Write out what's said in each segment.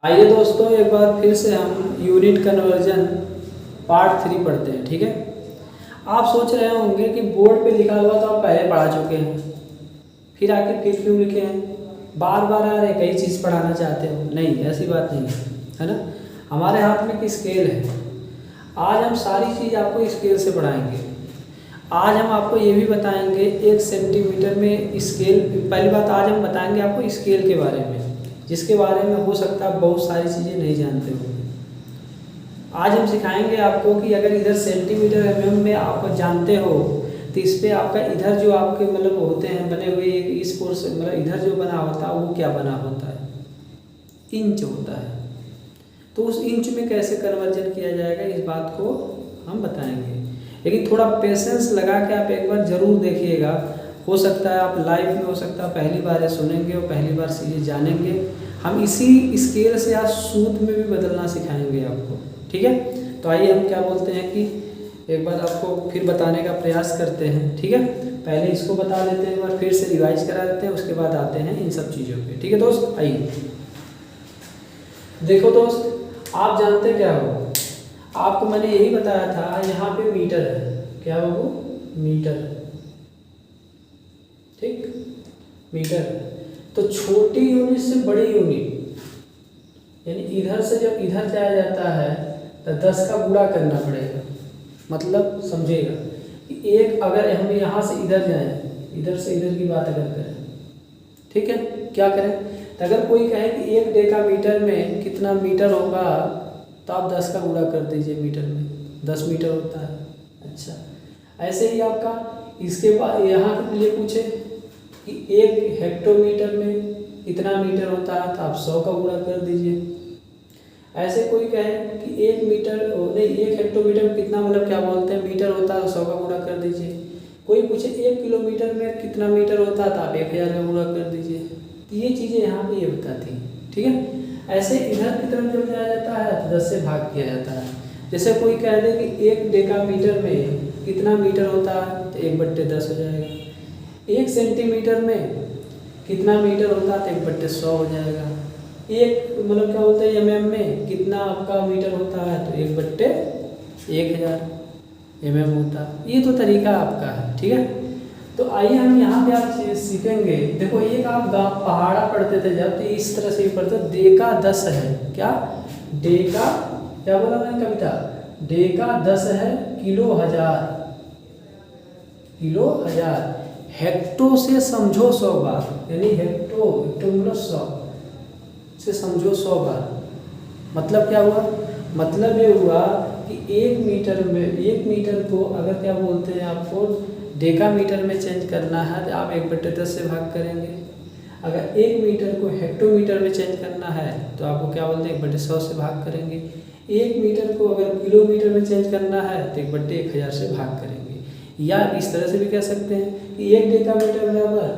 आइए दोस्तों, एक बार फिर से हम यूनिट कन्वर्जन पार्ट 3 पढ़ते हैं। ठीक है। आप सोच रहे होंगे कि बोर्ड पे लिखा हुआ तो आप पहले पढ़ा चुके हैं, फिर आके फिर क्यों लिखे हैं, बार बार आ रहे कई चीज़ पढ़ाना चाहते हो। नहीं, ऐसी बात नहीं है ना। हमारे हाथ में एक स्केल है। आज हम सारी चीज़ आपको स्केल से पढ़ाएंगे। आज हम आपको ये भी बताएंगे 1 सेंटीमीटर में स्केल। पहली बात, आज हम बताएंगे आपको स्केल के बारे में, जिसके बारे में हो सकता है बहुत सारी चीज़ें नहीं जानते हो। आज हम सिखाएंगे आपको कि अगर इधर सेंटीमीटर mm में आप जानते हो तो इस पर आपका इधर जो आपके मतलब होते हैं बने हुए, इस कोर्स मतलब इधर जो बना होता है वो क्या बना होता है, इंच होता है। तो उस इंच में कैसे कन्वर्जन किया जाएगा इस बात को हम बताएंगे। लेकिन थोड़ा पेशेंस लगा के आप एक बार ज़रूर देखिएगा। हो सकता है आप लाइव में, हो सकता है पहली बार सुनेंगे और पहली बार चीज़ें जानेंगे। हम इसी स्केल से आज सूत्र में भी बदलना सिखाएंगे आपको। ठीक है। तो आइए हम क्या बोलते हैं कि एक बार आपको फिर बताने का प्रयास करते हैं। ठीक है। पहले इसको बता देते हैं, एक बार फिर से रिवाइज करा देते हैं, उसके बाद आते हैं इन सब चीज़ों पे। ठीक है दोस्त, आइए देखो दोस्त, आप जानते क्या हो, आपको मैंने यही बताया था यहाँ पे मीटर है। क्या बाबू? मीटर। ठीक, मीटर। तो छोटी यूनिट से बड़ी यूनिट, यानी इधर से जब इधर जाया जाता है तो 10 का गुणा करना पड़ेगा। मतलब समझेगा कि एक, अगर हम यहाँ से इधर जाएं, इधर से इधर की बात अगर करें, ठीक है, क्या करें, तो अगर कोई कहे कि 1 डेकामीटर में कितना मीटर होगा तो आप 10 का गुणा कर दीजिए। मीटर में 10 मीटर होता है। अच्छा, ऐसे ही आपका इसके बाद यहाँ के लिए पूछे कि 1 हेक्टोमीटर में कितना मीटर होता है तो आप 100 का गुणा कर दीजिए। ऐसे कोई कहे कि 1 मीटर नहीं, 1 हेक्टोमीटर में कितना मतलब क्या बोलते हैं मीटर होता है तो 100 का गुणा कर दीजिए। कोई पूछे 1 किलोमीटर में कितना मीटर होता है तो आप 1000 का गुणा कर दीजिए। तो ये चीज़ें यहाँ पे ये बताती हैं। ठीक है। ऐसे इधर की तरफ जब जाया जाता है तो 10 से भाग किया जाता है। जैसे कोई कह दे कि 1 डेकामीटर में कितना मीटर होता है तो 1/10 हो जाएगा। 1 सेंटीमीटर में कितना मीटर होता है तो 1/100 हो जाएगा। एक मतलब क्या बोलते हैं mm में कितना आपका मीटर होता है तो 1/1000 mm होता है। ये तो तरीका आपका है। ठीक है। तो आइए हम यहाँ पे आप सीखेंगे। देखो, एक आप पहाड़ा पढ़ते थे जब, तो इस तरह से पढ़ते, डेका 10 है। क्या डेका, क्या बोला मैंने कविता, डेका 10 है, किलो 1000, किलो 1000। हेक्टो से समझो 100 बार, यानी हेक्टो, हेक्टो मतलब 100 से समझो 100 बार। मतलब क्या हुआ, मतलब ये हुआ कि 1 मीटर में, 1 मीटर को अगर क्या बोलते हैं आपको डेकामीटर में चेंज करना है तो आप 1/10 से भाग करेंगे। अगर 1 मीटर को हेक्टोमीटर में चेंज करना है तो आपको क्या बोलते हैं 1/100 से भाग करेंगे। 1 मीटर को अगर किलोमीटर में चेंज करना है तो 1/1000 से भाग करेंगे। या इस तरह से भी कह सकते हैं कि 1 डेकामीटर बराबर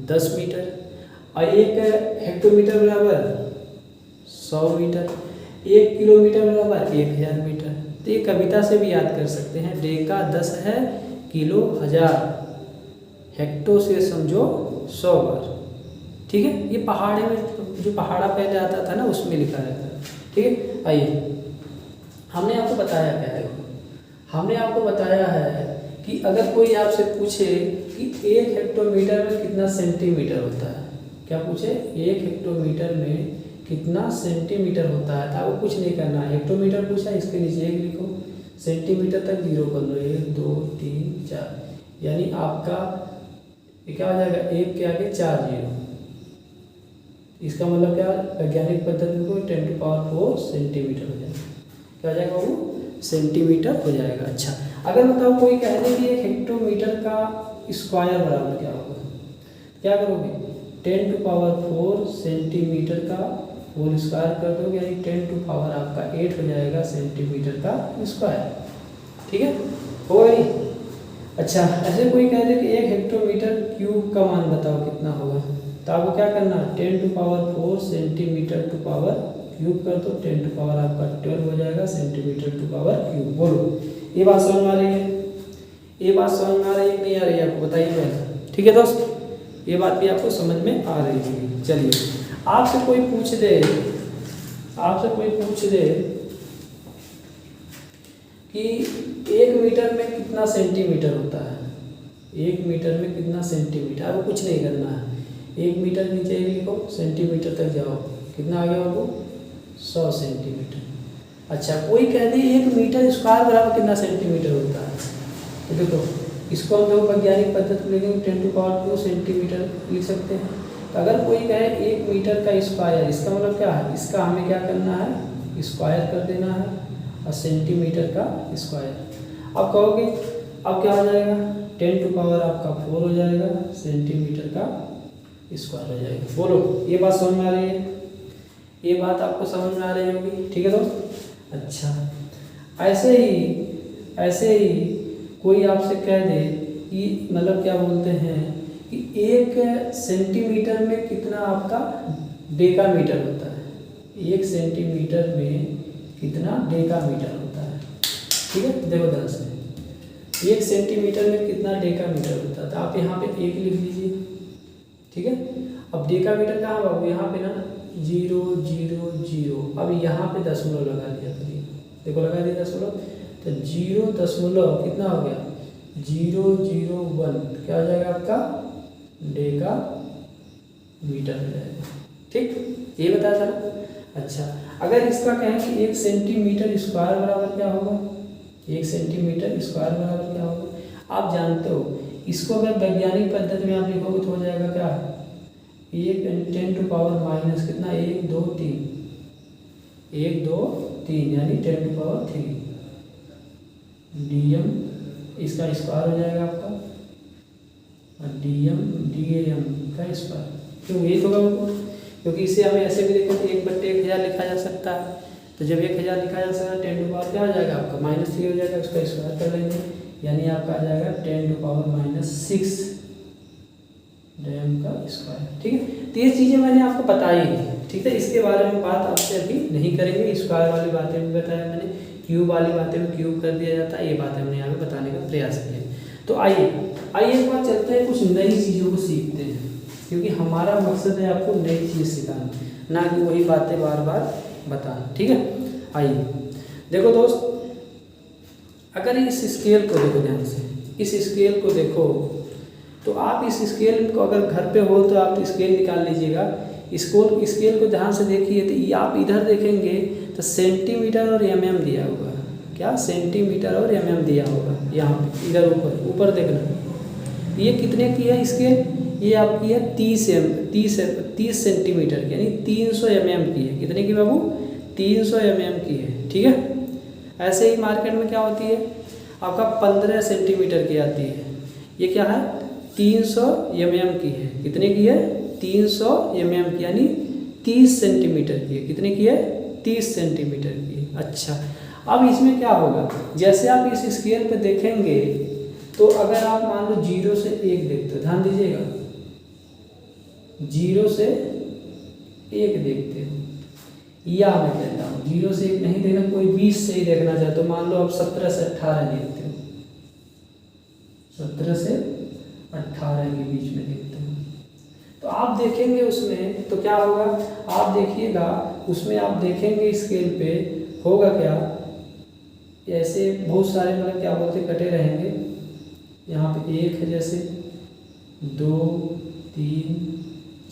10 मीटर और 1 हेक्टोमीटर बराबर 100 मीटर, 1 किलोमीटर बराबर 1000 मीटर। तो ये कविता से भी याद कर सकते हैं। डेका 10 है, किलो 1000, हेक्टो से समझो 100 बार। ठीक है। ये पहाड़े में जो पहाड़ा पहले आता था ना उसमें लिखा रहता है। ठीक है। आइए, हमने आपको बताया क्या है, हमने आपको बताया है कि अगर कोई आपसे पूछे कि 1 हेक्टोमीटर में कितना सेंटीमीटर होता है, क्या पूछे 1 हेक्टोमीटर में कितना सेंटीमीटर होता है, तो आपको कुछ नहीं करना है। हेक्टोमीटर पूछा, इसके नीचे 1 लिखो, सेंटीमीटर तक 0 कर लो, 1 2 3 4, यानी आपका क्या हो जाएगा, 1 के आगे 4 0। इसका मतलब क्या, वैज्ञानिक पद्धति को 10⁴ सेंटीमीटर हो जाएगा। क्या हो जाएगा वो, सेंटीमीटर हो जाएगा। अच्छा, अगर बताओ कोई कह दे कि 1 हेक्टोमीटर का स्क्वायर बराबर क्या होगा, क्या करोगे, 10⁴ सेंटीमीटर का होल स्क्वायर कर दोगे, यानी 10⁻⁸ आपका 8 हो जाएगा सेंटीमीटर का स्क्वायर। ठीक है, होगा नहीं। अच्छा, ऐसे कोई कह दे कि 1 हेक्टोमीटर क्यूब का मान बताओ कितना होगा, तो आपको क्या करना, 10⁴ सेंटीमीटर टू पावर क्यूब कर दो, 10 आपका 12 हो जाएगा सेंटीमीटर टू पावर क्यूब। बोलो, ये बात समझ में आ रही है? ये बात समझ में आ रही है नहीं आ रही है, आपको बताइए पहले। ठीक है दोस्त, ये बात भी आपको समझ में आ रही होगी। चलिए आपसे कोई पूछ दे कि 1 मीटर में कितना सेंटीमीटर होता है, 1 मीटर में कितना सेंटीमीटर, आपको कुछ नहीं करना है। 1 मीटर नीचे लिखो, सेंटीमीटर तक जाओ, कितना आ गया आपको 100 सेंटीमीटर। अच्छा, कोई कह दे 1 मीटर स्क्वायर बराबर कितना सेंटीमीटर होता है, तो देखो इसको हम लोग वैज्ञानिक पद्धति में लेंगे 10⁻² सेंटीमीटर लिख सकते हैं। तो अगर कोई कहे 1 मीटर का स्क्वायर, इसका मतलब क्या है, इसका हमें क्या करना है, स्क्वायर कर देना है, और सेंटीमीटर का स्क्वायर। अब कहोगे अब क्या हो जाएगा, 10⁻⁴ आपका 4 हो जाएगा, सेंटीमीटर का स्क्वायर हो जाएगा। बोलो ये बात समझ में आ रही है, ये बात आपको समझ में आ रही होगी, ठीक है दोस्त। अच्छा, ऐसे ही कोई आपसे कह दे कि मतलब क्या बोलते हैं कि 1 सेंटीमीटर में कितना आपका डेकामीटर होता है, 1 सेंटीमीटर में कितना डेकामीटर होता है, ठीक है। देखो ध्यान से, 1 सेंटीमीटर में कितना डेकामीटर होता है, तो आप यहाँ पे 1 लिख लीजिए, ठीक है। अब डेकामीटर कहाँ बाबू, यहाँ पे ना 0 0 0, अब यहाँ पे दशमलव लगा दिया करिए, देखो लगा दिया दशमलव, तो 0 दशमलव कितना हो गया 001, क्या हो जाएगा आपका डेका मीटर हो जाएगा, ठीक, ये बताया था ना। अच्छा, अगर इसका कहें कि 1 सेंटीमीटर स्क्वायर बराबर क्या होगा, 1 सेंटीमीटर स्क्वायर बराबर क्या होगा, आप जानते हो इसको अगर वैज्ञानिक पद्धति में आप लिखोगे तो हो जाएगा क्या, 1 10⁻⁻ कितना 1 2 3, 1 2 3 यानी 10⁻³ dm, इसका स्क्वायर हो जाएगा आपका, और dam का स्क्वायर, क्यों ये तो होगा, क्योंकि इसे हमें ऐसे भी देखो 1/1000 लिखा जा सकता है, तो जब 1000 लिखा जा सकता है 10⁻ क्या हो जाएगा आपका -3 हो जाएगा, उसका स्क्वायर कर लेंगे, यानी आपका आ जाएगा 10⁻⁻6 डैम का स्क्वायर, ठीक है। तो ये चीज़ें मैंने आपको बताई है, ठीक है, इसके बारे में बात आपसे अभी नहीं करेंगे, स्क्वायर वाली बातें भी बताया मैंने, क्यूब वाली बातें में क्यूब कर दिया जाता है, ये बातें हमने यहाँ पे बताने का प्रयास किया। तो आइए एक बार चलते हैं, कुछ नई चीज़ों को सीखते हैं, क्योंकि हमारा मकसद है आपको नई चीज़ सिखाना, ना कि वही बातें बार बार बताना, ठीक है। आइए देखो दोस्त, अगर इस स्केल को देखो ध्यान से, इस स्केल को देखो, तो आप इस स्केल को अगर घर पे हो तो आप स्केल निकाल लीजिएगा, स्केल को ध्यान से देखिए, तो ये आप इधर देखेंगे तो सेंटीमीटर और mm दिया होगा, क्या सेंटीमीटर और mm दिया होगा, यहाँ पे इधर ऊपर देखना, ये कितने की है स्केल, ये आपकी है 30 सेंटीमीटर की, यानी 300 mm की है, कितने की बाबू 300 mm की है, ठीक है। ऐसे ही मार्केट में क्या होती है आपका 15 सेंटीमीटर की आती है, ये क्या है 300 mm की है, कितने की है 300 mm की, यानी 30 सेंटीमीटर की है, कितने की है 30 सेंटीमीटर की है। अच्छा, अब इसमें क्या होगा, जैसे आप इस स्केल पे देखेंगे तो अगर आप मान लो 0 से 1 देखते हो, ध्यान दीजिएगा 0 से 1 देखते हो, या मैं कहता हूँ 0 से 1 नहीं देखना, कोई 20 से ही देखना चाहे तो मान लो आप 17 से 18 देखते हो, 17 से 18 के बीच में देखते हो, तो आप देखेंगे उसमें तो क्या होगा, आप देखिएगा उसमें आप देखेंगे स्केल पे होगा क्या, ऐसे बहुत सारे मतलब क्या बोलते कटे रहेंगे, यहाँ पे 1 है, जैसे 2 3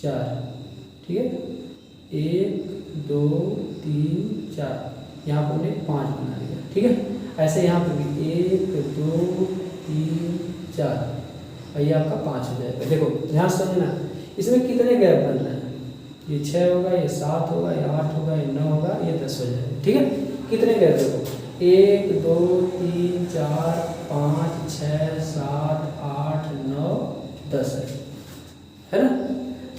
4, ठीक है, 1 2 3 4, यहाँ पर हमने 5 बना लिया, ठीक है। ऐसे यहाँ पे भी 1 2 3 4, और ये आपका 5 हो जाएगा। देखो ध्यान समझना, इसमें कितने गैप बन रहे हैं, ये 6 होगा, ये 7 होगा, ये 8 होगा, ये 9 होगा, ये 10 हो जाएगा, ठीक है। कितने गैप देखो 1 2 3 4 5 6 7 8 9 10 है ना,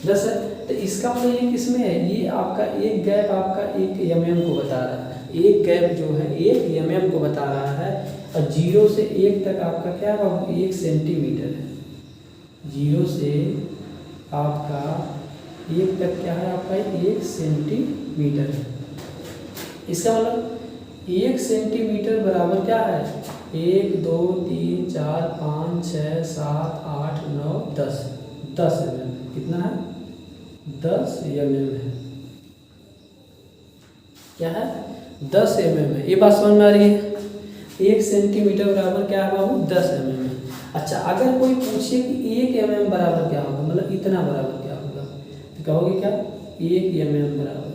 10 है। तो इसका मतलब ये किसमें है, ये आपका एक गैप आपका 1 mm को बता रहा है, एक गैप जो है 1 mm को बता रहा है, और 0 से 1 तक आपका क्या है 1 सेंटीमीटर है, 0 से आपका 1 तक क्या है आपका 1 सेंटीमीटर है। इसका मतलब 1 सेंटीमीटर बराबर क्या है 1 2 3 4 5 6 7 8 9 10 10 mm, कितना है 10 mm है। क्या है? 10 mm है। ये बात समझ में आ रही है? 1 सेंटीमीटर बराबर क्या है बाबू? 10 mm है। अच्छा, अगर कोई पूछे कि 1 mm बराबर क्या होगा, मतलब इतना बराबर क्या होगा, तो कहोगे क्या? 1 mm बराबर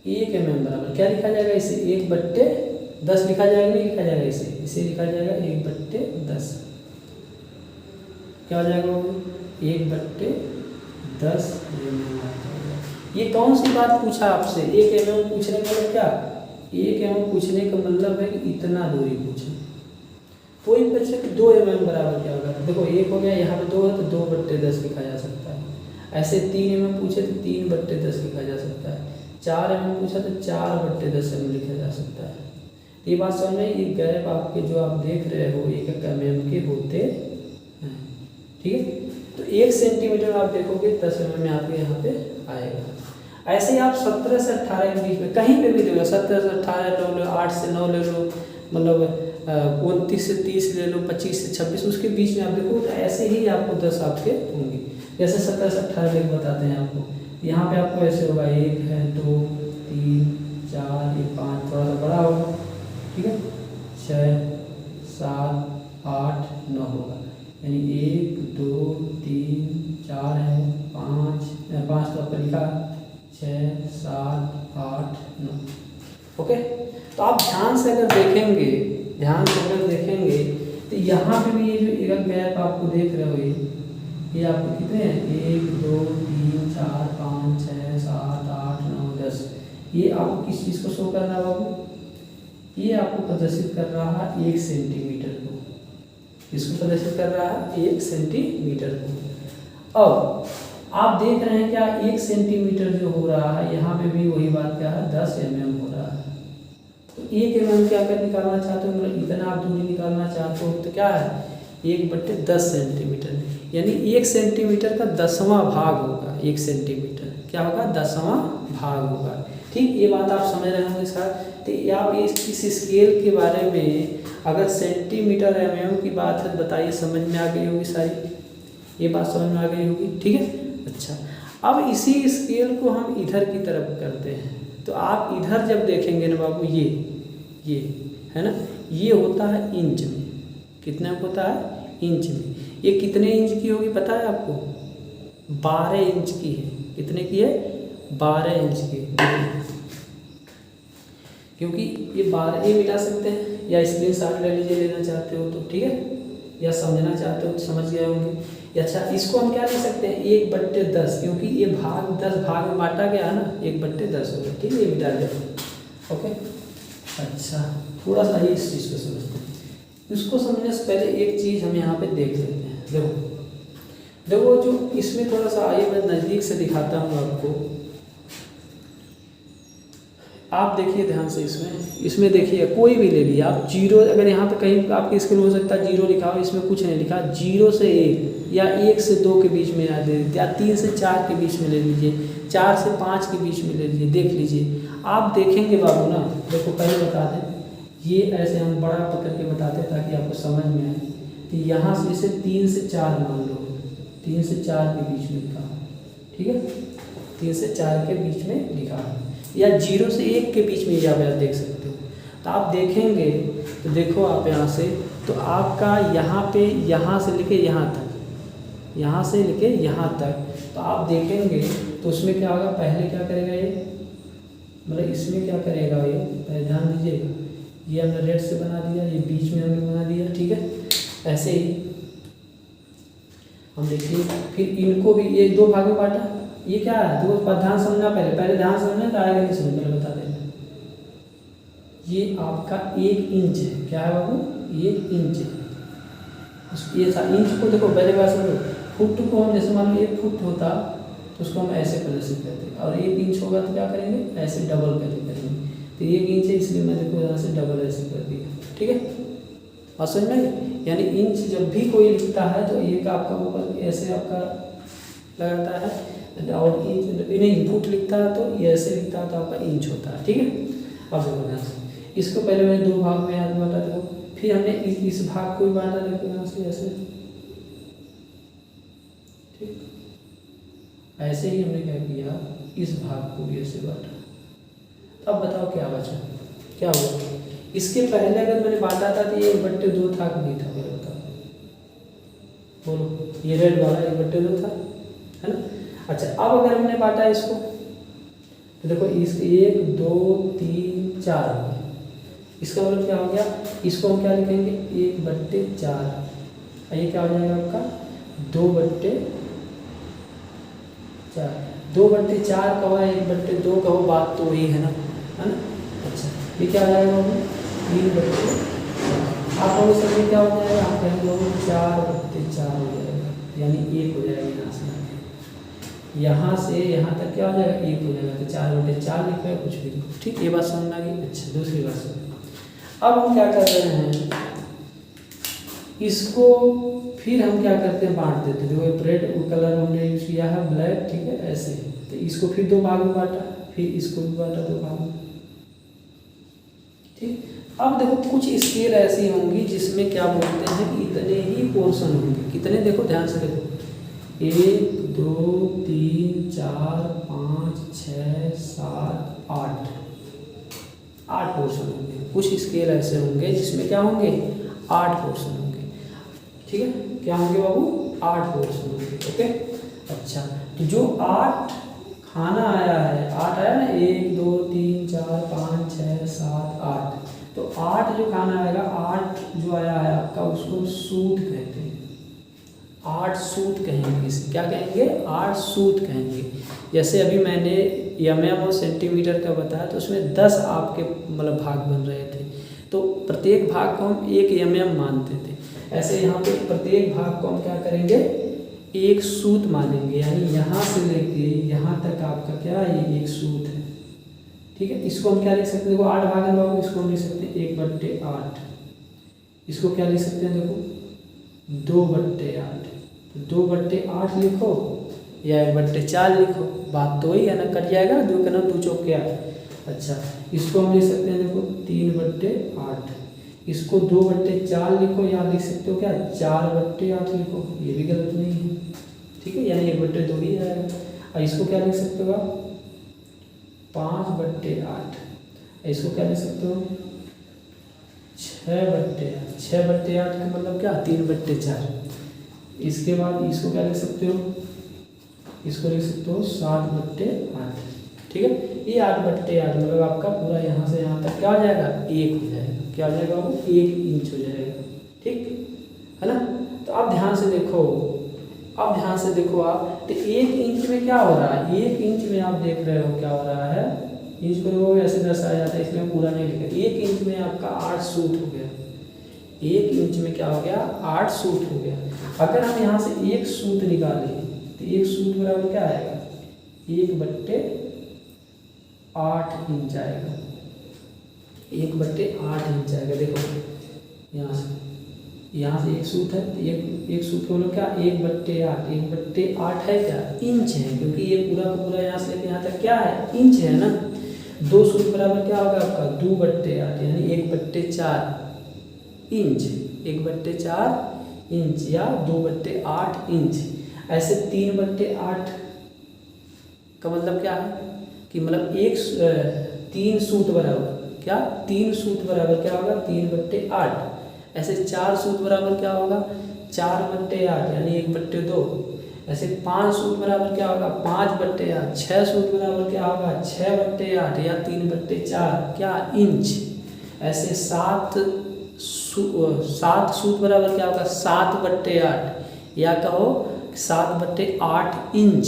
1 mm बराबर क्या लिखा जाएगा इसे? 1/10 लिखा जाएगा, नहीं लिखा जाएगा इसे लिखा जाएगा 1/10। क्या हो जाएगा वो? 1/10 mm। ये कौन सी बात पूछा आपसे? 1 mm पूछने का मतलब क्या? 1 mm पूछने का मतलब है कि इतना दूरी पूछा। कोई पूछे कि 2 mm बराबर क्या होगा, देखो 1 हो गया, यहाँ पे 2 है तो 2/10 लिखा जा सकता है। ऐसे 3 mm पूछे तो 3/10 लिखा जा सकता है। 4 mm पूछा तो 4/10 mm लिखा जा सकता है। ये बात समझ में? ये गैप आपके जो आप देख रहे हो 1 mm के होते हैं, ठीक है। तो 1 सेंटीमीटर आप देखोगे 10 mm में आपके यहाँ पे आएगा। ऐसे ही आप 17 से 18 के बीच में कहीं पे भी ले लो, 17 से 18 ले लो, 8 से 9 ले लो, मतलब 29 से 30 ले लो, 25 से 26, उसके बीच में आप देखो तो ऐसे ही आपको 10 आपके होंगे। जैसे 17 से 18 लेके बताते हैं आपको, यहाँ पे आपको ऐसे होगा 1 है, 2 3 4, ये 5 थोड़ा सा बड़ा होगा, ठीक है, 6 7 8 9 होगा, यानी 1 2 3 4 है, 5 तो आपका लिखा 6 7 8 9। ओके, तो आप ध्यान से अगर देखेंगे तो यहाँ पे भी ये जो एक गैप आपको देख रहे हो, ये आपको कितने हैं? 1 2 3 4 5 6 7 8 9 10। ये आपको किस चीज़ को शो कर रहा है बाबू? ये आपको प्रदर्शित कर रहा है 1 सेंटीमीटर को। इसको प्रदर्शित कर रहा है 1 सेंटीमीटर को। अब आप देख रहे हैं क्या 1 सेंटीमीटर जो हो रहा है, यहाँ पे भी वही बात क्या है? 10 mm हो रहा है। तो 1 mm क्या कर निकालना चाहते हो, मतलब इतना आप दूरी निकालना चाहते हो, तो क्या है? 1/10 सेंटीमीटर, यानी 1 सेंटीमीटर का 10वां भाग होगा। 1 सेंटीमीटर क्या होगा? 10वां भाग होगा। ठीक, ये बात आप समझ रहे होंगे सर। तो आप इस स्केल के बारे में अगर सेंटीमीटर mm की बात है, बताइए, समझ में आ गई होगी सारी, ये बात समझ में आ गई होगी, ठीक है। अच्छा, अब इसी स्केल को हम इधर की तरफ करते हैं, तो आप इधर जब देखेंगे ना बाबू, ये है ना, ये होता है इंच में। कितना होता है? इंच में। ये कितने इंच की होगी पता है आपको? 12 इंच की है। कितने की है? 12 इंच की। क्योंकि ये 12 ये मिला सकते हैं, या स्क्रीनशॉट ले लीजिए, लेना चाहते हो तो, ठीक है, या समझना चाहते हो तो समझ गए होंगे। अच्छा, इसको हम क्या ले सकते हैं? 1/10, क्योंकि ये भाग 10 भाग में बांटा गया है ना, 1/10 हो गया, ठीक है, ये मिटा दिया। ओके, अच्छा, थोड़ा सा ही इस चीज़ को समझते हैं। इसको समझने से पहले एक चीज़ हम यहाँ पे देख लेते हैं। देखो जो इसमें थोड़ा सा आइए मैं नज़दीक से दिखाता हूँ आपको। आप देखिए ध्यान से, इसमें देखिए, कोई भी ले लिया आप, 0, अगर यहाँ पे कहीं आपकी स्क्रीन हो सकता है 0 लिखा हो, इसमें कुछ नहीं लिखा, 0 से 1 या 1 से 2 के बीच में या 3 से 4 के बीच में ले लीजिए, 4 से 5 के बीच में ले लीजिए, देख लीजिए। आप देखेंगे बाबू ना, देखो पहले बता दें, ये ऐसे हम बड़ा पकड़ के बताते ताकि आपको समझ में आए। तो यहाँ से इसे 3 से 4 मान लो, 3 से 4 के बीच में लिखा, ठीक है, 3 से 4 के बीच में लिखा, या 0 से 1 के बीच में आप देख सकते हो। तो आप देखेंगे तो देखो आप यहाँ से, तो आपका यहाँ पे यहाँ से लेके यहाँ तक, यहाँ से लेके यहाँ तक, तो आप देखेंगे तो उसमें क्या होगा? पहले क्या करेगा ये, मतलब इसमें क्या करेगा ये, पहले ध्यान दीजिएगा, ये हमने रेड से बना दिया, ये बीच में हमने बना दिया, ठीक है। ऐसे ही हम देखिए, फिर इनको भी ये 2 भाग में बांटा। ये क्या है? देखो ध्यान समझना, पहले ध्यान समझना, तो आएगा नहीं समझ, पहले बता देना। ये आपका 1 इंच है। क्या है बाबू? 1 इंच है। ये था इंच को, देखो पहले बात समझो, फुट को हम जैसे मान लो 1 फुट होता तो उसको हम ऐसे प्रदर्शित करते, और 1 इंच होगा तो क्या करेंगे? ऐसे डबल करके करेंगे। तो 1 इंच है, इसलिए मैं देखो यहाँ से डबल ऐसे कर दिया, ठीक है, और समझ में। यानी इंच जब भी कोई लिखता है तो 1 आपका ऊपर ऐसे आपका लगाता है, और इंच नहीं फुट लिखता है तो ये ऐसे लिखता है तो आपका इंच होता है, ठीक है। अब देखो यहाँ से, इसको पहले मैंने 2 भाग में याद बांटा, देखो, फिर हमने इस भाग को भी बांटा, देखो यहाँ से ऐसे, ठीक, ऐसे ही हमने क्या किया, इस भाग को भी ऐसे बांटा। अब बताओ क्या बचा, क्या हुआ? इसके पहले अगर मैंने बांटा था तो ये 1/2 था कि नहीं था, मेरे बताओ, बोलो। ये रेड वाला 1/2 था, है ना। अच्छा, अब अगर हमने बांटा इसको तो देखो, इस 1 2 3 4 हो गया। इसका मतलब क्या हो गया, इसको हम क्या लिखेंगे, 1/4। ये क्या हो जाएगा आपका 2/4। 2/4 कहो, 1/2 कहो, बात तो वही है ना, है ना। अच्छा, ये क्या हो जाएगा बाबू, 3/4। आप लोगों समझे क्या हो जाएगा, आप कहेंगे बाबू 4/4 हो जाएगा, यानी 1 हो जाएगा। यहाँ से यहाँ तक क्या हो जाएगा, 1 हो जाएगा। तो 4/4 लिखो या कुछ भी लिखो, ठीक। ये बात समझ में आ गई। अच्छा, दूसरी बात सुनो। अब हम क्या कर रहे हैं, इसको फिर हम क्या करते हैं, बांट देते हैं। देखो रेड कलर हमने यूज किया है, ब्लैक, ठीक है, ऐसे। तो इसको फिर 2 भाग में बांटा, फिर इसको भी बांटा 2 भाग में, ठीक। अब देखो कुछ स्केल ऐसी होंगी जिसमें क्या बोलते हैं कि इतने ही पोर्शन होंगे। कितने, देखो ध्यान से देखो, 1 2 3 4 5 6 7 8 पोर्शन होंगे। कुछ स्केल ऐसे होंगे जिसमें क्या होंगे, 8 पोर्शन होंगे, ठीक है। क्या होंगे बाबू, 8 पोर्शन होंगे, ओके। अच्छा, तो जो 8 खाना आया है, 8 आया ना, 1 2 3 4 5 6 7 8। तो 8 जो खाना आएगा, 8 जो आया है आपका, उसको सूट कहते हैं। 8 सूत कहेंगे इसे, क्या कहेंगे, 8 सूत कहेंगे। जैसे अभी मैंने mm और सेंटीमीटर का बताया, तो उसमें 10 आपके मतलब भाग बन रहे थे, तो प्रत्येक भाग को हम 1 mm मानते थे। ऐसे यहाँ पे प्रत्येक भाग को हम क्या करेंगे, 1 सूत मानेंगे, यानी यहाँ से लेके यहाँ तक आपका क्या है, ये 1 सूत है, ठीक है। इसको हम क्या लिख सकते हैं, देखो 8 भाग में, इसको हम लिख सकते हैं 1/8। इसको क्या लिख सकते हैं, देखो 2/8। 2/8 लिखो या 1/4 लिखो, बात तो वही है ना, कट जाएगा, 2 का 2 चौक क्या। अच्छा, इसको हम लिख सकते हैं, देखो 3/8। इसको 2/4 लिखो, या लिख सकते हो क्या, 4/8 लिखो, ये भी गलत नहीं है, ठीक है, यानी 1/2 ही आएगा। और इसको क्या लिख सकते हो आप, 5/8। इसको क्या लिख सकते हो, 6/8। 6/8 का मतलब क्या, 3/4। इसके बाद इसको क्या लिख सकते हो, इसको लिख सकते हो 7/8, ठीक है। ये 8/8 मतलब आपका पूरा यहाँ से यहाँ तक क्या हो जाएगा, 1 हो जाएगा। क्या हो जाएगा बाबू, 1 इंच हो जाएगा, ठीक है ना। तो अब ध्यान से देखो, अब ध्यान से देखो आप, तो 1 इंच में क्या हो रहा है, 1 इंच में आप देख रहे हो क्या हो रहा है, इंच को ऐसे दर्शाया जाता है, इसलिए पूरा नहीं लिखा। 1 इंच में आपका 8 सूट हो गया। 1 इंच में क्या हो गया, 8 सूट हो गया। अगर हम यहाँ से 1 सूत निकालें तो 1 सूत बराबर क्या आएगा, 1/8 इंच आएगा। 1/8 इंच आएगा। देखो यहाँ से 1 सूत है, तो एक सूत को लोग क्या, 1/8। 1/8 है क्या, इंच है, क्योंकि ये पूरा का पूरा यहाँ से लेकर यहाँ तक क्या है, इंच है ना। 2 सूत बराबर क्या होगा आपका, 2/8, यानी 1/4 इंच। 1/4 इंच या 2/8 इंच। ऐसे 3/8 का मतलब क्या है कि मतलब 3 सूत बराबर क्या, 3 सूत बराबर क्या होगा, 3/8। ऐसे 4 सूत बराबर क्या होगा, 4/8 यानी 1/2। ऐसे 5 सूत बराबर क्या होगा, 5/8। 6 सूत बराबर क्या होगा, 6/8 या 3/4 क्या, इंच। ऐसे 7 सूत बराबर क्या होगा, 7/8 या कहो 7/8 इंच।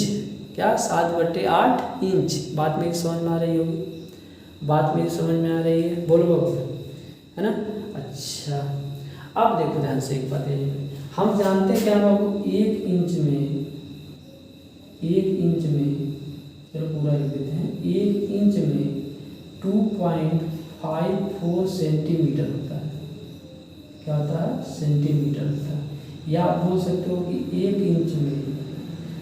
क्या, 7/8 इंच। बात मेरी समझ में आ रही होगी, बात मेरी समझ में आ रही है, बोलो बाबू, है ना। अच्छा, अब देखो ध्यान से एक बात है, हम जानते हैं क्या बाबू, 1 इंच में चलो पूरा लिख देते हैं, 1 इंच में 2.54 सेंटीमीटर होता है। क्या होता है, सेंटीमीटर होता है। या आप बोल सकते हो कि 1 इंच में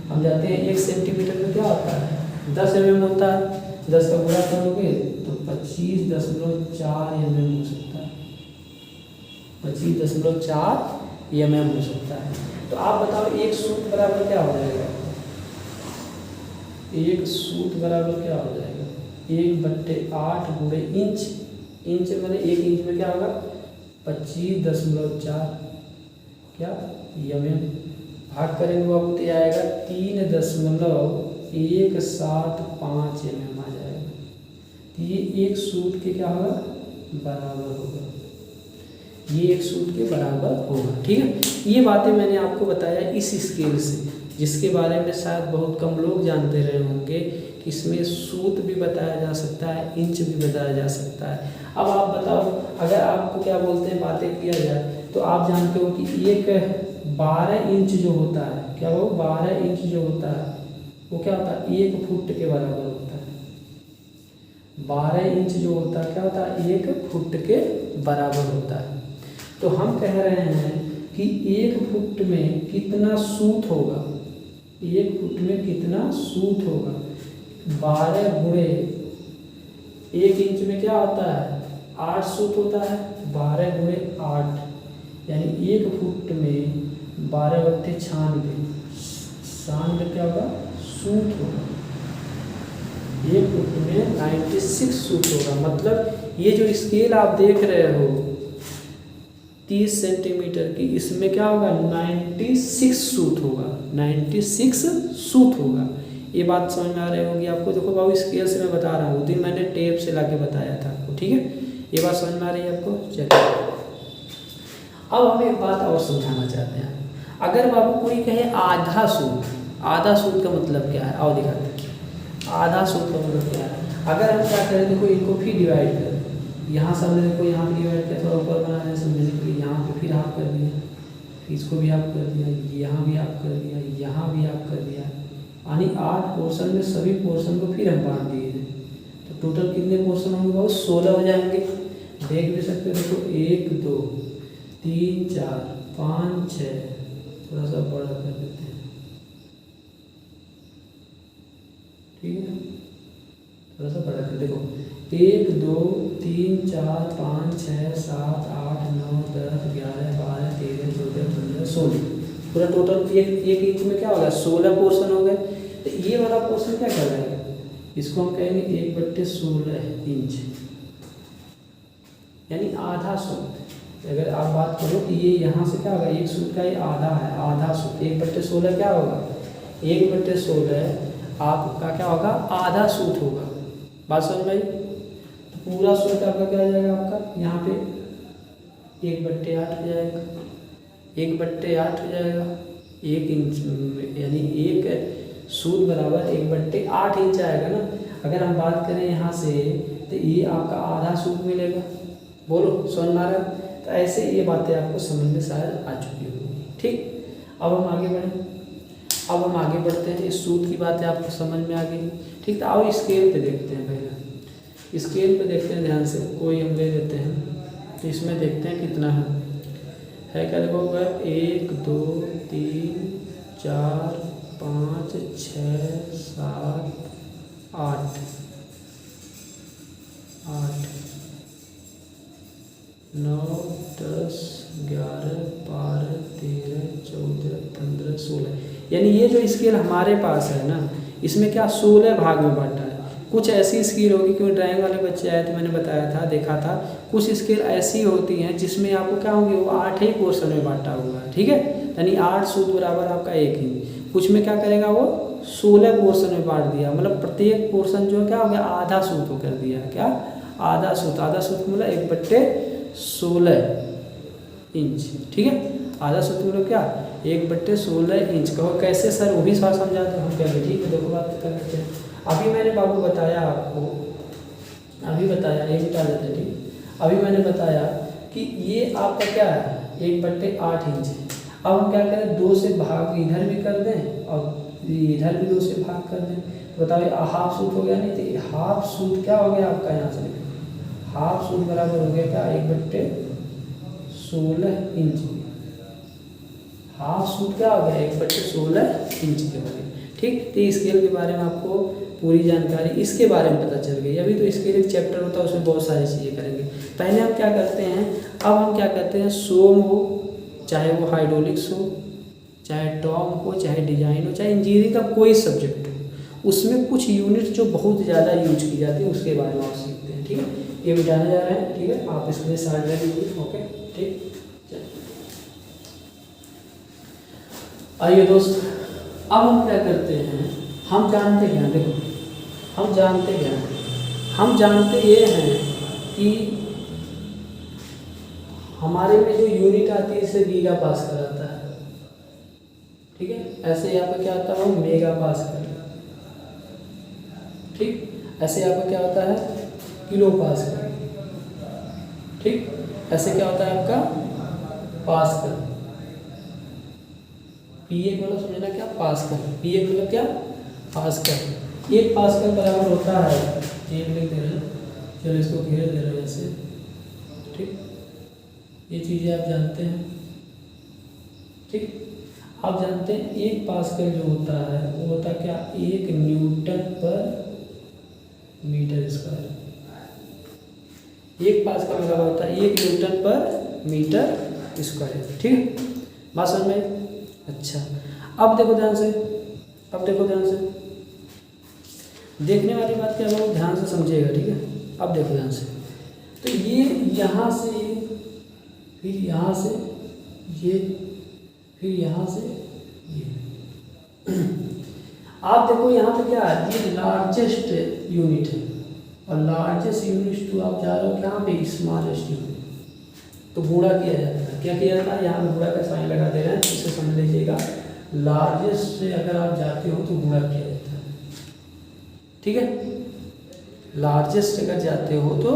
हम जाते हैं 1 सेंटीमीटर में क्या होता है, 10 mm होता है। 10 का गुणा करोगे तो 25.4 mm हो सकता है। 25.4 mm हो सकता है। तो आप बताओ 1 सूत बराबर क्या हो जाएगा, एक सूत बराबर क्या हो जाएगा 1/8 गुणे इंच। इंच मैंने 1 इंच में क्या होगा 25.4 क्या mm। भाग करेंगे बाबू तो ये आएगा 3.175 mm आ जाएगा। तो ये एक सूत के क्या होगा बराबर होगा, ये एक सूत के बराबर होगा। ठीक है, ये बातें मैंने आपको बताया इस स्केल से, जिसके बारे में शायद बहुत कम लोग जानते रहे होंगे कि इसमें सूत भी बताया जा सकता है, इंच भी बताया जा सकता है। अब आप बताओ, अगर आपको क्या बोलते हैं बातें किया जाए तो आप जानते हो कि एक 12 इंच जो होता है, क्या वो 12 इंच जो होता है वो क्या होता है 1 फुट के बराबर होता है। 12 इंच जो होता है क्या होता है 1 फुट के बराबर होता है। तो हम कह रहे हैं कि 1 फुट में कितना सूत होगा, 1 फुट में कितना सूत होगा 12 गुणे 1 इंच में क्या होता है 8 सूत होता है, 12 गुणे 8 यानी 1 फुट में 12/96 क्या होगा सूत होगा। 1 फुट में 96 सूत होगा। मतलब ये जो स्केल आप देख रहे हो 30 सेंटीमीटर की, इसमें क्या होगा 96 सूत होगा, 96 सूत होगा। ये बात समझ में आ रही होगी आपको। देखो बाबू स्केल से मैं बता रहा हूँ, दिन मैंने टेप से लाके बताया था आपको। ठीक है, ये बात समझ में आ रही है आपको। चलिए अब हम एक बात और समझाना चाहते हैं। अगर बाबू कोई कहे आधा सूत, आधा सूत का मतलब क्या है, आओ दिखाते हैं। आधा सूत का मतलब क्या है, अगर हम क्या करें देखो इनको फिर डिवाइड करें, यहाँ से हमने देखो यहाँ पे डिवाइड किया, थोड़ा ऊपर बना है समझने के लिए, यहाँ पे फिर हाफ कर दिया, इसको भी हाफ कर दिया, यहाँ भी हाफ कर दिया, यहाँ भी हाफ कर दिया, यानी 8 पोर्शन में सभी पोर्शन को फिर हम बांट दिए हैं। तो टोटल कितने पोर्शन होंगे बहुत 16 हो जाएंगे। देख भी सकते हो देखो 1 2 3 4 5 6, थोड़ा सा बड़ा कर देते हैं, ठीक है थोड़ा सा बड़ा कर देखो 1 2 3 4 5 6 7 8 9 10 11 12 13 14 15 16, पूरा टोटल एक इंच में क्या होगा 16 पोर्शन हो गए। तो ये वाला पोर्शन क्या कहलाएगा, इसको हम कहेंगे 1/16 इंच, यानी आधा सूत। अगर आप बात करो कि ये यहाँ से क्या होगा, एक सूत का ये आधा है, आधा सूत 1/16 क्या होगा 1/16 आपका क्या होगा आधा सूत होगा। बात समझ में आई। पूरा सूत आपका क्या हो जाएगा, आपका यहाँ पे 1/8 हो जाएगा, 1/8 हो जाएगा 1 इंच, यानी एक सूत बराबर 1/8 इंच आएगा ना। अगर हम बात करें यहाँ से तो ये आपका आधा सूत मिलेगा। बोलो समझ में आ रहा है। तो ऐसे ये बातें आपको समझ में शायद आ चुकी होगी। ठीक, अब हम आगे बढ़ें। अब हम आगे बढ़ते हैं, इस सूत की बातें आपको समझ में आ गई। ठीक, तो आओ स्केल पे देखते हैं। पहले स्केल पे देखते हैं ध्यान से, कोई हम ले लेते हैं तो इसमें देखते हैं कितना है क्या देखो 1 2 3 4 5 6 7 8 9 10 11 12 13 14 15 16, यानी ये जो स्केल हमारे पास है ना, इसमें क्या 16 भाग में बांटा है। कुछ ऐसी स्केल होगी, क्योंकि ड्राइंग वाले बच्चे आए थे मैंने बताया था, देखा था, कुछ स्केल ऐसी होती हैं जिसमें आपको क्या होंगे वो 8 ही पोर्शन में बांटा हुआ है। ठीक है, यानी 8 सूत बराबर आपका 1 इंच। कुछ में क्या करेगा वो 16 पोर्शन में बांट दिया, मतलब प्रत्येक पोर्शन जो क्या हो गया आधा सूत को कर दिया। क्या आधा सूत, आधा सूत मतलब 1/16 इंच। ठीक है, आधा सूत्र मतलब क्या 1/16 इंच। कहो कैसे सर, वो भी सवाल समझा दो। हम कहेंगे ठीक है देखो बात कर लेते हैं। अभी मैंने बाबू बताया आपको, अभी बताया ये बता देते हैं। ठीक, अभी मैंने बताया कि ये आपका क्या है 1/8 इंच है। अब हम क्या करें 2 से भाग इधर भी कर दें और इधर भी 2 से भाग कर दें, तो बताओ हाफ सूत हो गया नहीं। तो हाफ सूत क्या हो गया आपका, यहाँ से हाफ सूत बराबर हो गया क्या 1/16 इंच। हाफ सूत क्या हो गया 1/16 इंच के बारे में। ठीक, तो स्केल के बारे में आपको पूरी जानकारी इसके बारे में पता चल गई। अभी तो स्केल एक चैप्टर होता है, उसमें बहुत सारी चीज़ें करेंगे। पहले हम क्या करते हैं, अब हम क्या करते हैं सोम हो, चाहे वो हाइड्रोलिक्स हो, चाहे टॉम हो, चाहे डिजाइन हो, चाहे इंजीनियरिंग का कोई सब्जेक्ट हो, उसमें कुछ यूनिट जो बहुत ज़्यादा यूज की जाती है उसके बारे में आप सीखते हैं। ठीक है, ये मिटाने जा रहे हैं। ठीक है, आप इसमें साइड ले लीजिए। ओके, ठीक। चलिए, आइए दोस्त, अब हम क्या करते हैं, हम जानते हैं, देखो हम जानते हैं, हम जानते ये हैं कि हमारे में जो यूनिट आती है इसे गीगा पास्कल आता है। ठीक है, ऐसे यहाँ पे क्या आता है, मेगा पास्कल। ठीक, ऐसे यहाँ पे क्या होता है, किलो पास्कल। ठीक, ऐसे क्या होता है आपका, पास्कल। पीए मतलब समझना क्या, पास्कल। पीए मतलब क्या, पास्कल। एक पास्कल बराबर होता है, एक लिख दे रहे हैं, चलो इसको घेर दे रहे हैं ऐसे। ठीक, ये चीज़ें आप जानते हैं। ठीक, आप जानते हैं एक पास्कल जो होता है वो होता क्या, 1 न्यूटन पर मीटर स्क्वायर। एक पास्कल का होता है 1 न्यूटन पर मीटर स्क्वायर। ठीक है, बात समझ में आई? अच्छा, अब देखो ध्यान से, अब देखो ध्यान से, देखने वाली बात क्या है, वो ध्यान से समझिएगा। ठीक है, अब देखो ध्यान से, तो ये यहाँ से, फिर यहाँ से ये, फिर यहाँ से ये। आप देखो यहाँ पे क्या है, ये लार्जेस्ट यूनिट है, और लार्जेस्ट यूनिट तो आप जा रहे हो यहाँ पे स्मॉलेस्ट यूनिट, तो गुणा किया जाता है। क्या किया जाता है, यहाँ पे गुणा का साइन लगा दे रहे हैं, इसे समझ लीजिएगा। लार्जेस्ट से अगर आप जाते हो तो गुणा किया जाता है। ठीक है, लार्जेस्ट अगर जाते हो तो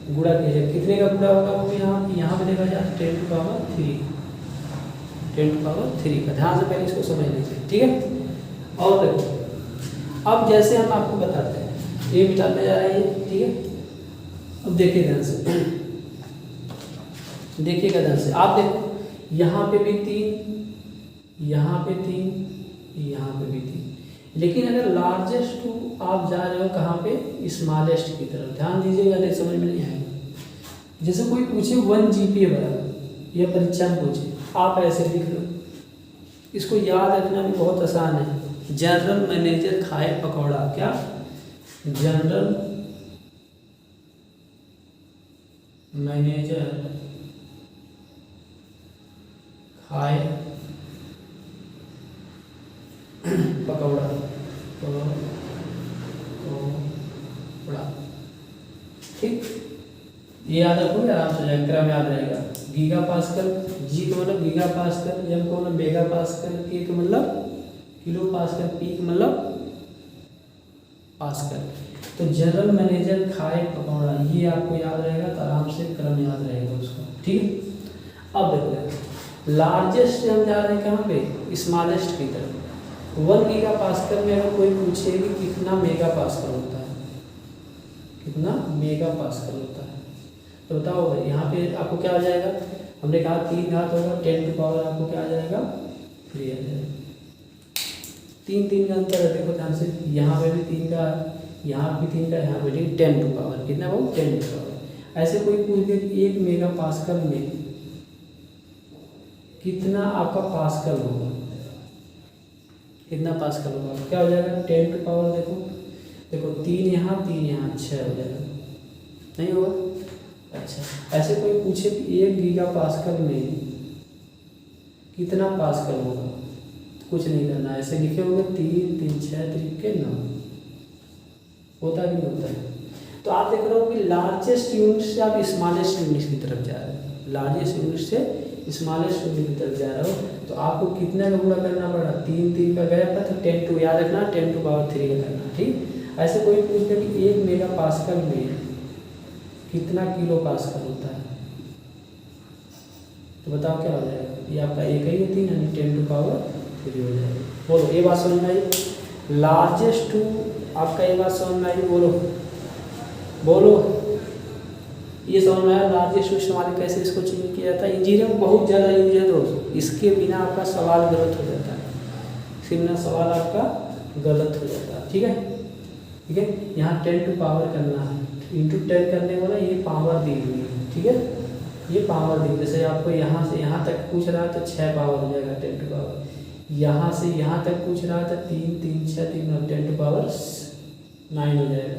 गुणा किया जाए। कितने का गुणा होगा वो यहाँ पे देखा जाए 10 टू पावर 3, 10 टू पावर 3 का। ध्यान से पहले इसको समझ लीजिए। ठीक है, और देखो अब जैसे हम आपको बताते हैं, ये मिटाने जा रहे हैं। ठीक है, अब देखिए ध्यान से, देखिएगा ध्यान से, आप देखो यहाँ पे भी 3, यहाँ पे 3, यहाँ पे भी 3, लेकिन अगर लार्जेस्ट टू आप जा रहे हो कहाँ पे, स्मॉलेस्ट की तरफ। ध्यान दीजिएगा, नहीं समझ में नहीं आएगा। जैसे कोई पूछे 1 GPA बराबर, यह परीक्षा में पूछे, आप ऐसे लिख लो। इसको याद रखना भी बहुत आसान है। जनरल मैनेजर खाए पकौड़ा, क्या, जनरल मैनेजर खाए पकौड़ा, ठीक, ये याद रखोगे आराम से, क्रम याद रहेगा। गीगा पास्कल, जी का मतलब गीगा पास्कल, एम का मतलब मेगा पास्कल, के का मतलब किलो पास्कल, पी का मतलब पास्कल। तो जनरल मैनेजर खाए पकौड़ा, ये आपको याद रहेगा, तो आराम से क्रम याद रहेगा उसका। ठीक है, अब देखो लार्जेस्ट से हम जा रहे हैं कहाँ पे, स्मॉलेस्ट की तरफ। 1 गीगा पास्कल में अगर कोई पूछे कि कितना मेगा पास्कल होता है, कितना मेगा पास्कल होता है, तो बताओ भाई, यहाँ पे आपको क्या आ जाएगा, हमने कहा 3 घात होगा, 10 टू पावर आपको क्या आ जाएगा, 3 आ जाएगा। 3 का अंतर है, देखो ध्यान से, यहाँ पे भी 3 का, यहाँ भी 3 का, यहाँ पे भी 10 टू पावर कितना हो, 10 टू पावर। ऐसे कोई पूछ दे कि 1 मेगा पास्कल में कितना आपका पास्कल होगा, कितना पास्कल होगा, क्या हो जाएगा, 10 टू पावर, देखो देखो 3 यहाँ 3 यहाँ 6 हो जाएगा, नहीं होगा। अच्छा, ऐसे कोई पूछे कि 1 गीगा पास्कल में कितना पास्कल होगा, तो कुछ नहीं करना, ऐसे लिखे होंगे 3 3 6 3 के 9, होता कि नहीं होता है। तो आप देख रहे हो कि लार्जेस्ट यूनिट से आप स्मॉलेस्ट यूनिट की तरफ जा रहे हो, लार्जेस्ट यूनिट से स्मॉलेस्ट यूनिट की तरफ जा रहे हो, तो आपको कितना का गुणा करना पड़ा, 3 का गया था, तो 10 टू याद रखना, 10 टू पावर 3 का करना। ठीक, ऐसे कोई पूछते कि 1 मेगा पास्कल में कितना किलो पास्कल होता है, तो बताओ क्या हो जाएगा, ये आपका एक ही होती है, यानी 10 टू पावर 3 हो जाएगा। बोलो, ये बात समझ में आई, लार्जेस्ट टू आपका, ये बात समझ में आई, बोलो बोलो, ये समझ में आया लार्जेस्ट टू इस्तेमाल कैसे इसको चेंज किया जाता है। इंजीनियरिंग में बहुत ज़्यादा यूज है दोस्तों, इसके बिना आपका सवाल गलत हो जाता है, इसके बिना सवाल आपका गलत हो जाता है। ठीक है, ठीक है, यहाँ 10 टू पावर करना है, इंटू 10 करने वाला, ये पावर दी हुई है। ठीक है, ये पावर दी, जैसे आपको यहाँ से यहाँ तक पूछ रहा है तो 6 पावर हो जाएगा 10 टू पावर, यहाँ से यहाँ तक पूछ रहा था 3 3 6 3 और 10⁹ हो जाएगा।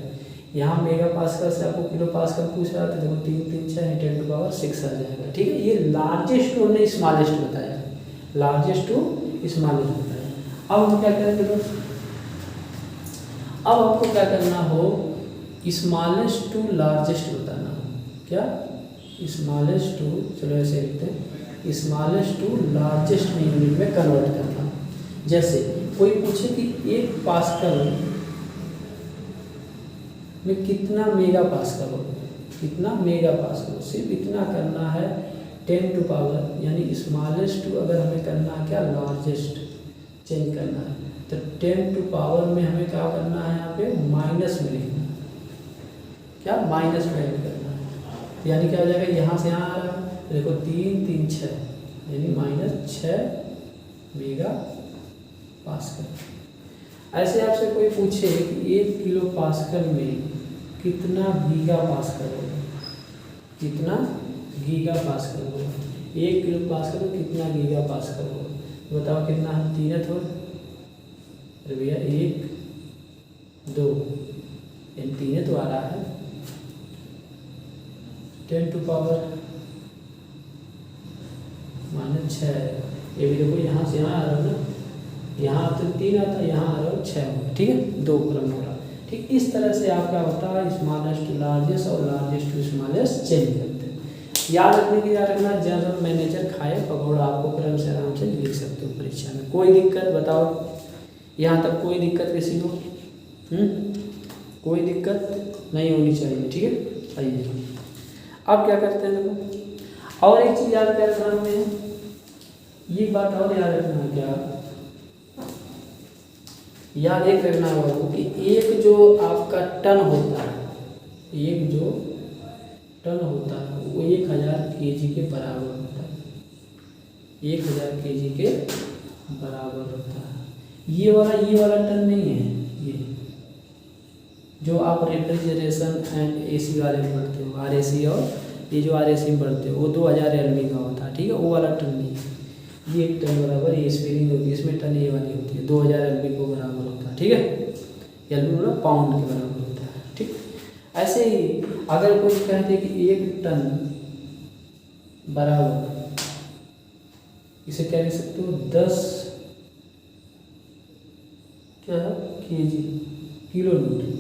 यहाँ मेगा पास्कल से आपको किलो पास्कल पूछ रहा था, देखो 3 3 6 10⁶ आ जाएगा। ठीक है, ये लार्जेस्ट टू हमने स्मॉलेस्ट बताया, लार्जेस्ट टू स्मॉलेस्ट बताया। अब हम क्या करेंगे दोस्त, अब आपको क्या करना हो, स्मॉलेस्ट टू लार्जेस्ट बताना हो। क्या, स्मॉलेस्ट टू, चलो ऐसे लिखते हैं, स्मॉलेस्ट टू लार्जेस्ट में यूनिट में कन्वर्ट करना। जैसे कोई पूछे कि 1 पास्कल में कितना मेगा पास्कल हो, कितना मेगा पास्कल हो, सिर्फ इतना करना है 10 टू पावर, यानी स्मॉलेस्ट टू अगर हमें करना है क्या, लार्जेस्ट चेंज करना है, तो 10 टू पावर में हमें क्या करना है, यहाँ पे माइनस में लिखना है। क्या, माइनस में ऐड करना है, तो यानी क्या हो जाएगा, यहाँ से यहाँ आ रहा है, देखो 3 3 6 यानी -6 मेगा पास्कल। ऐसे आपसे कोई पूछे कि 1 किलो पास्कल में कितना गीगा पास्कल होगा, कितना गीगा पास्कल होगा, 1 किलो पास्कल में कितना गीगा पास्कल होगा, तो बताओ कितना है, 3 थोड़ा, अरे भैया 1 2 यानी 3 तो आ रहा है, 10 टू पावर -6, ये भी देखो यहाँ से यहाँ आ रहा है ना, यहाँ तो 3 आता है, यहाँ आ रहा है 6 होगा। ठीक है, 2 क्रम हो रहा। ठीक, इस तरह से आप क्या होता है, स्मॉलेस्ट टू लार्जेस्ट और लार्जेस्ट टू स्मॉलेस्ट चेंज करते हैं। याद रखने की, याद रखना, जनरल मैनेजर खाए पकौड़ा, आपको क्रम से आराम से लिख सकते हो परीक्षा में। कोई दिक्कत बताओ, यहाँ तक कोई दिक्कत किसी को, कोई दिक्कत नहीं होनी चाहिए। ठीक है, आइए अब क्या करते हैं, देखो और एक चीज़ याद क्या रखना है, ये बात और याद रखना है, क्या याद एक रखना होगा कि एक जो आपका टन होता है, एक जो टन होता है वो 1000 kg के बराबर होता है, 1000 kg के बराबर होता है। ये वाला टन नहीं है, ये जो आप रेफ्रिजरेशन एंड एसी वाले में पढ़ते हो, RAC, और ये जो RAC में पढ़ते हो वो 2000 LV का होता है। ठीक है, वो वाला टन नहीं है, ये 1 टन बराबर, ये स्पेलिंग होगी इसमें, टन ये वाली होती है, 2000 LV को बराबर होता है। ठीक है, LV मतलब पाउंड के बराबर होता है। ठीक, ऐसे ही अगर कोई कहते हैं कि 1 टन बराबर, इसे क्या लिख सकते हो, 10 क्या kg, kilo Newton,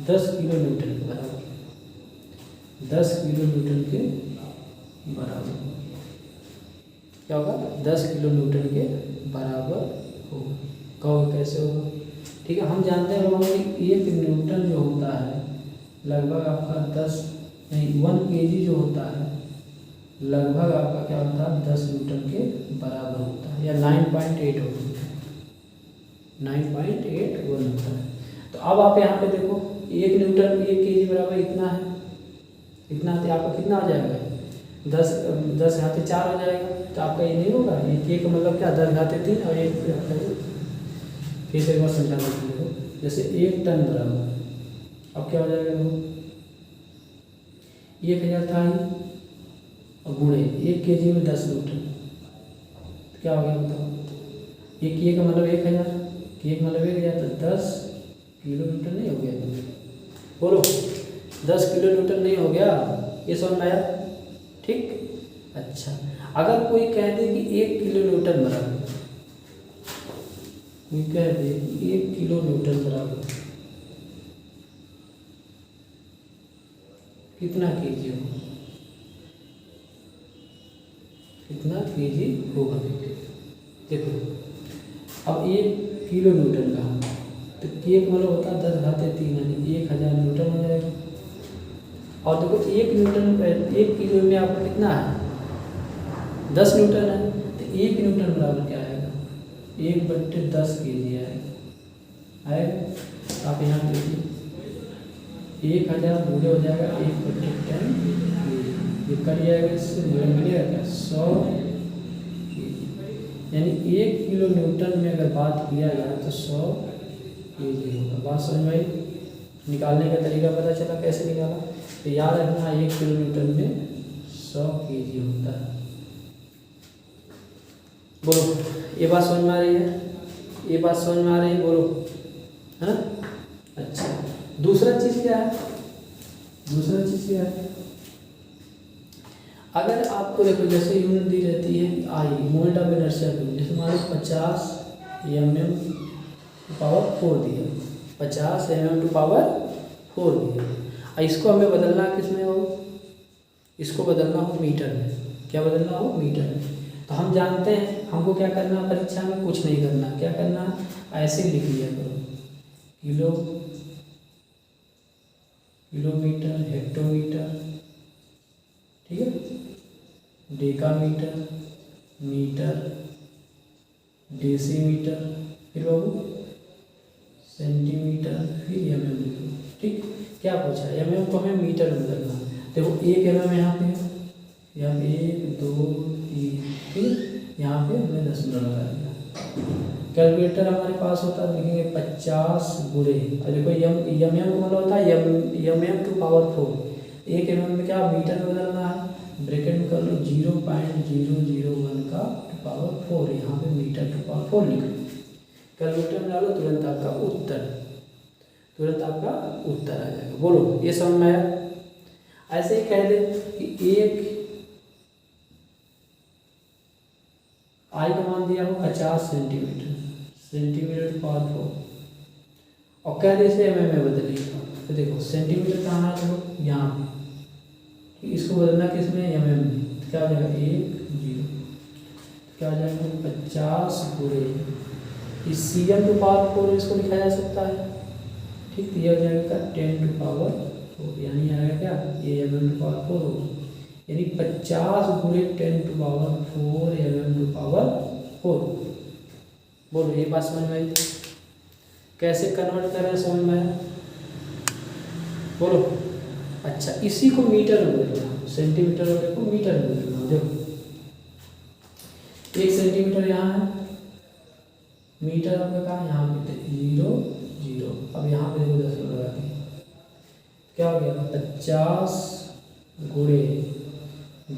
10 kilo Newton के बराबर, 10 किलो न्यूटन के बराबर क्या होगा, 10 किलो न्यूटन के बराबर होगा। कहोगे कैसे होगा, ठीक है, हम जानते हैं कि 1 न्यूटन जो होता है लगभग आपका 1 kg जो होता है लगभग आपका क्या होता है, 10 न्यूटन के बराबर होता है, या 9.8 होता है, 9.8 होता है। तो अब आप यहाँ पे देखो 1 न्यूटन 1 kg बराबर इतना है, इतना तो आपका कितना हो जाएगा, 10 घाते 4 हो जाएगा। तो आपका ये नहीं होगा, ये का मतलब क्या, 10 घाते 3 और 1 फिर से एक बार समझाना चाहिए। जैसे 1 टन बराबर, अब क्या हो जाएगा, देखो 1000 था ही और गुणे 1 kg में 10 न्यूटन, तो क्या हो गया बताओ, एक का मतलब 1000, एक मतलब 1000, तो 10 किलो न्यूटन नहीं हो गया, बोलो 10 किलो न्यूटन नहीं हो गया, ये समझ में आया। ठीक, अच्छा अगर कोई कह दे कि 1 किलो न्यूटन बराबर, कोई कह दे 1 किलो न्यूटन बराबर कितना kg होगा, कितना kg होगा, देखो अब 1 किलो न्यूटन का, तो एक मतलब होता है 10 घाते 3 यानी 1000 न्यूटन हो जाएगा। और देखो 1 न्यूटन 1 किलो में आपको कितना है, 10 न्यूटन है, तो 1 न्यूटन बराबर क्या आएगा, 1/10 kg आएगा। आप यहाँ देखिए 1000 बूढ़े हो जाएगा 1/10 kg, ये कट जाएगा, इससे मिलेगा क्या 100 kg, यानी 1 किलो न्यूटन में अगर बात किया जाए तो 100 kg होगा। बात समझ में आई, निकालने का तरीका पता चला कैसे निकाला, तो याद रखना 1 किलो न्यूटन में 100 kg होता है, बोलो, ये बात समझ में आ रही है? ये बात समझ में आ रही है? बोलो, है ना? अच्छा, दूसरा चीज़ क्या है? दूसरा चीज़ क्या है? अगर आपको देखो जैसे यूनिट दी रहती है आई, मोमेंट ऑफ इनर्शिया यूनिट, जैसे मान लो 50 mm⁴ दिया, 50 mm⁴ दिया, और इसको हमें बदलना किस में हो? इसको बदलना हो मीटर में। क्या बदलना हो? मीटर में। तो हम जानते हैं हमको क्या करना, परीक्षा में कुछ नहीं करना, क्या करना, ऐसे लिख लिया करो, किलोमीटर, हेक्टोमीटर, ठीक है, डेकामीटर, मीटर, डेसीमीटर, फिर बाबू सेंटीमीटर, फिर mm लिखो। ठीक, क्या पूछा? mm को हमें मीटर में बदलना। देखो 1 mm यहाँ पे है, यहाँ पे 1 2 3, फिर यहाँ पे हमने दशमलव लगा दिया। कैलकुलेटर हमारे पास होता है, लिखेंगे 50 गुणे, और देखो mm का मतलब होता है mm⁴। 1 mm में क्या मीटर में बदलना है, ब्रैकेट में कर लो 0.001 का ⁴, यहाँ पे मीटर ⁴ लिखो। कैलकुलेटर में डालो, तुरंत आपका उत्तर आ जाएगा। बोलो, ये समझ में आया? ऐसे ही कह दे कि एक आई का मान दिया हो 50 सेंटीमीटर ⁴, और कह दे इसे mm में बदलिएगा। तो देखो सेंटीमीटर कहाँ है? देखो यहाँ पे, इसको बदलना किस में? mm में। तो क्या हो जाएगा? 1 0, क्या हो जाएगा? 50 गुणे इस cm⁴ इसको लिखा जा सकता है। ठीक, तो यह हो जाएगा 10⁴, यानी आएगा क्या? ये mm⁴ होगा, यानी 50 गुणे 10⁴ mm⁴। बोलो, ये बात समझ में आई? कैसे कन्वर्ट कर रहे हैं, समझ में आया? बोलो। अच्छा, इसी को मीटर में बदलना, सेंटीमीटर वाले को मीटर में बदलना। देखो 1 सेंटीमीटर यहाँ है, मीटर आपका कहाँ? यहाँ पे 0 0, अब यहाँ पे देखो 10 लगा दिया, क्या हो गया? 50 गुणे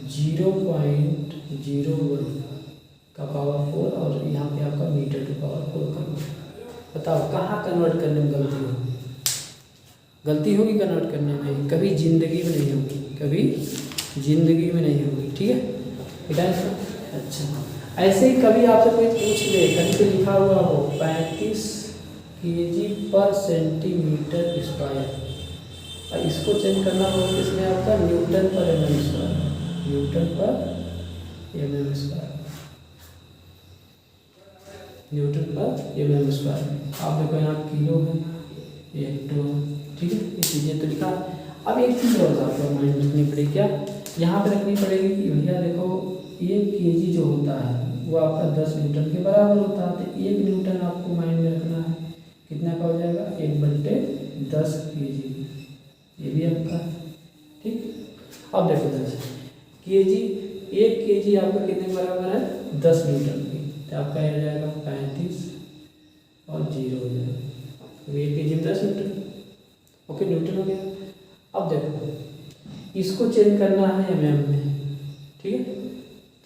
0.01 का ⁴, और यहाँ पे आपका मीटर ⁴ करना। बताओ कहाँ कन्वर्ट करने में गलती होगी? गलती होगी कन्वर्ट करने में? कभी जिंदगी में नहीं होगी, कभी जिंदगी में नहीं होगी। ठीक है, ठीक है। अच्छा, ऐसे ही कभी आपसे कोई पूछ ले, कहीं पे लिखा हुआ हो 35 kg/cm², और इसको चेंज करना हो किसमें? आपका Nm/mm², Nm/mm²। आप देखो यहाँ किलो है, हेक्टो है, ठीक है, ये चीज़ें तो लिखा। अब एक चीज़ और आपको माइंड रखनी पड़ेगी, क्या यहाँ पे रखनी पड़ेगी कि भैया देखो 1 kg जो होता है वो आपका 10 न्यूटन के बराबर होता है। तो 1 न्यूटन आपको माइंड में रखना है, कितना का हो जाएगा? 1/10 kg, ये भी आपका। ठीक, अब देखो 10 kg, 1 kg आपका कितने के बराबर है? 10 न्यूटन की। तो आपका हो जाएगा 35 और 0 हो जाएगा, तो 1 kg में 10 न्यूटन। ओके, न्यूटन हो गया। अब देखो इसको चेंज करना है mm में, ठीक है,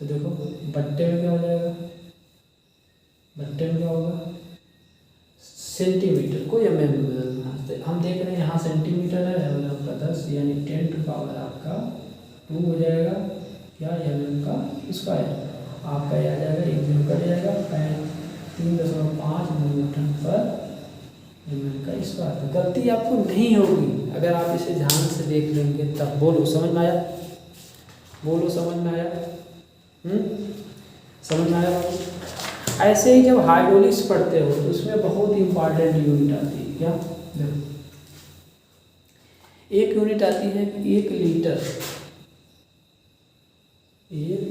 तो देखो बट्टे में क्या हो जाएगा? बट्टे में क्या होगा? सेंटीमीटर को mm में बदलना है। तो हम देख रहे हैं यहाँ सेंटीमीटर है, और आपका 10, यानी 10⁻² आपका 2 हो जाएगा, क्या? mm²। आपका यह आ जाएगा, 1 0 कट जाएगा, 3.5 Nm/mm²। तो गलती आपको नहीं होगी अगर आप इसे ध्यान से देख लेंगे तब। बोलो, समझ में आया? बोलो, समझ में आया? समझ में आया बाबू? ऐसे ही जब हाइड्रोलिक्स पढ़ते हो तो उसमें बहुत इंपॉर्टेंट यूनिट आती है। क्या? देखो एक यूनिट आती है 1 लीटर, 1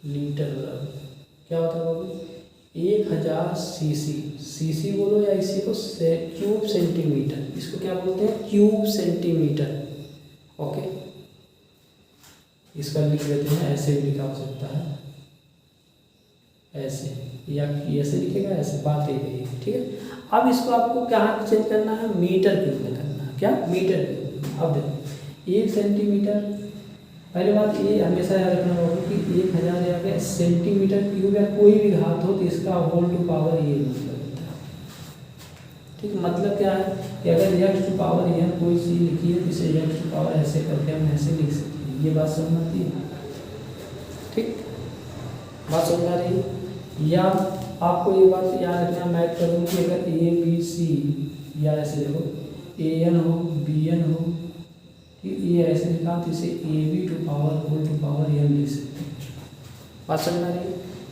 लीटर बराबर क्या होता है बाबू? 1000 सीसी। सीसी बोलो या इसी को क्यूब सेंटीमीटर, इसको क्या बोलते हैं? Cube centimetre. ओके, इसका लिख देते हैं, ऐसे भी लिखा हो सकता है, ऐसे, या ऐसे लिखेगा, ऐसे, बात ही गई, ठीक है। अब इसको आपको कहाँ चेंज करना है? मीटर क्यूब में करना है। क्या? Metre cube. अब देखो 1 सेंटीमीटर पहली बात ये हमेशा याद रखना होगा कि 1000 या फिर सेंटीमीटर क्यूब या कोई भी घात हो तो इसका होल टू पावर ये मतलब होता है। ठीक, मतलब क्या है कि अगर x टू पावर यह कोई चीज़ लिखी है तो इसे x टू पावर ऐसे करके हम ऐसे लिख सकते हैं। ये बात समझ आती है? ठीक, बात समझ आ रही है? या आपको ये बात याद रखना, मैथ करूँ कि अगर ABC या ऐसे देखो AN हो BN हो, ये ऐसे लिखा तो इसे AB two power whole two power यह लिख सकते हैं। बात समझ आ रही है?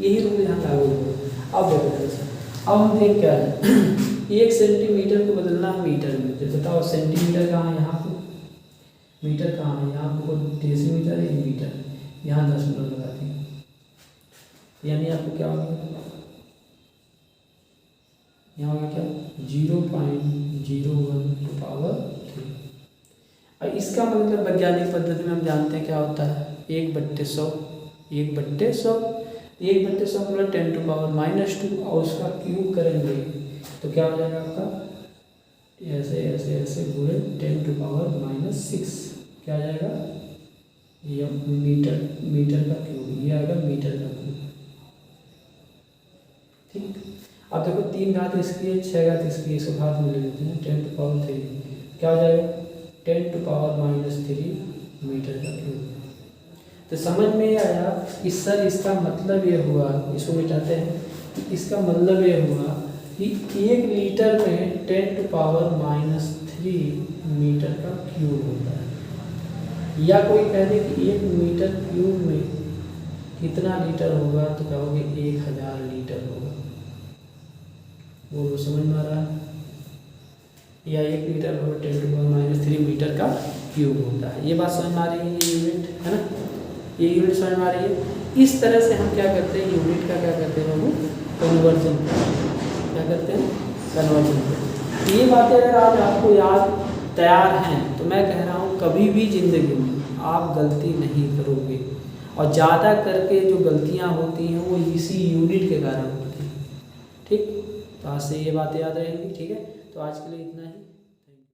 यही रूल यहाँ लागू होगा। अब देखो, अब हम देख क्या है 1 सेंटीमीटर को बदलना है मीटर में। तो बताओ सेंटीमीटर कहाँ है, यहाँ पे। मीटर कहाँ है, यहाँ पे। डेसीमीटर है, मीटर, यहाँ 10 मिनट लगा दिए। यानी आपको क्या होगा, यहाँ होगा क्या 0.01 टू पावर 3। और इसका मतलब वैज्ञानिक पद्धति में हम जानते हैं क्या होता है 1/100 मतलब 10 टू पावर -2 और उसका क्यूब करेंगे तो क्या हो जाएगा आपका ऐसे ऐसे ऐसे पूरे 10 टू पावर -6 क्या आ जाएगा, ये मीटर का क्यूब, ये आएगा मीटर का क्यूब। ठीक, अब देखो 3 घात इसकी है, 6 घात इसकी, इसको घात में ले लेते हैं 10 टू पावर 3 क्या हो जाएगा 10 टू पावर -3 मीटर का क्यूब। तो समझ में आया कि सर इसका मतलब ये हुआ, इसको मिटाते हैं, कि इसका मतलब ये हुआ कि 1 लीटर में 10 टू पावर -3 मीटर का क्यूब होता है। या कोई कह दे कि 1 मीटर क्यूब में कितना लीटर होगा तो कहोगे 1000 लीटर होगा। वो समझ में आ रहा है? या 1 लीटर होगा 10 टू पावर -3 मीटर का क्यूब होता है। ये बात समझ में आ रही है, ये यूनिट है ना, ये यूनिट समझ में आ रही है। इस तरह से हम क्या करते हैं, यूनिट का क्या करते हैं हम कन्वर्जन, क्या करते हैं कन्वर्जन। ये बातें अगर आज आपको याद तैयार हैं तो मैं कह रहा हूँ कभी भी ज़िंदगी में आप गलती नहीं करोगे। और ज़्यादा करके जो गलतियाँ होती हैं वो इसी यूनिट के कारण होती हैं। ठीक, तो आज से ये बातें याद रहेंगी। ठीक है, तो आज के लिए इतना ही।